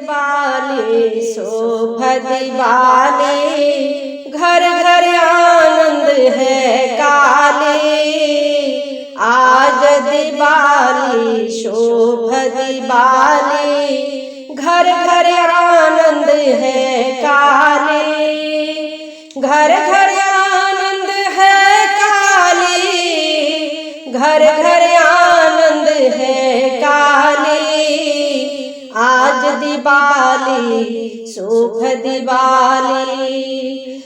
दिवाली शोभ दिवाली, घर घर आनंद है काली। आज दिवाली शोभ दिवाली, घर घर आनंद है काली। घर घर आनंद है काली, घर घर आनंद है काली। आज दिवाली शुभ दिवाली,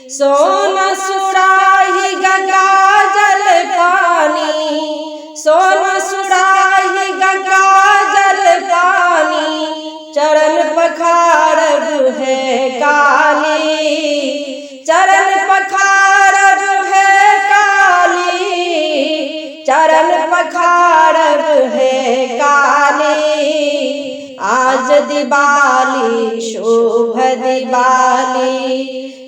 सोना सुराही गंगा जल पानी, सोना सुराही गंगा जल पानी। चरण पखारब है काली, चरण पखारब है काली, चरण पखारब है काली। आज दिवाली शोभ दिवाली,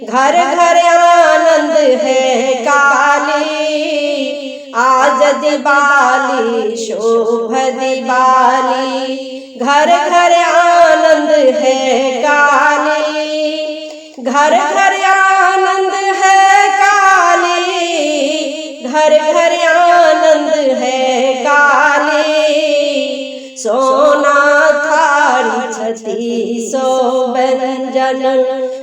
घर घर आनंद है काली। आज दिवाली शोभ दिवाली, घर घर आनंद है काली। घर घर आनंद है काली, घर घर आनंद है काली। सोना थारी छती सो व्यंजन,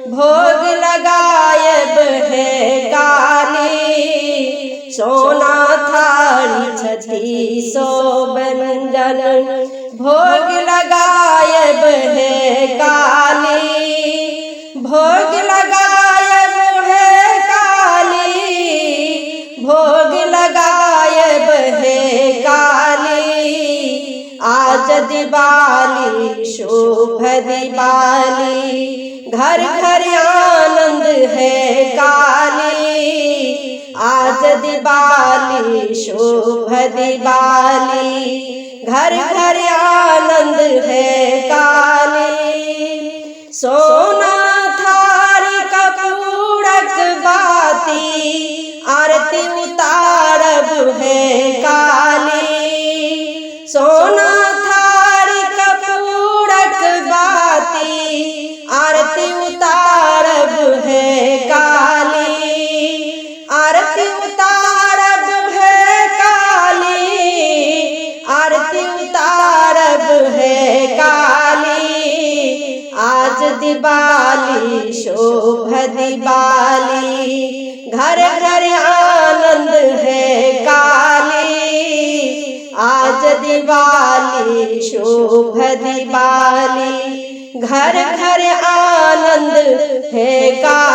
भोग लगायब है काली। सोना थारी छती सो व्यंजन, भोग लगायब है काली। भोग लगायब है काली, भोग लगायब है काली। आज दिवाली शोभ दिवाली, घर घर आनंद है काली। आज दिवाली शोभ दिवाली, घर घर आनंद है काली। सोना थारी कपूरक बाती, आरती उतारब है काली। सोना थारी कपूरक बाती, आरती उतारब है काली। आरती उतारब है काली, आरती उतारब है काली। आज दिवाली शोभ दिवाली, घर घर आनंद है काली। आज दिवाली शोभ दिवाली, घर घर आनंद है काली।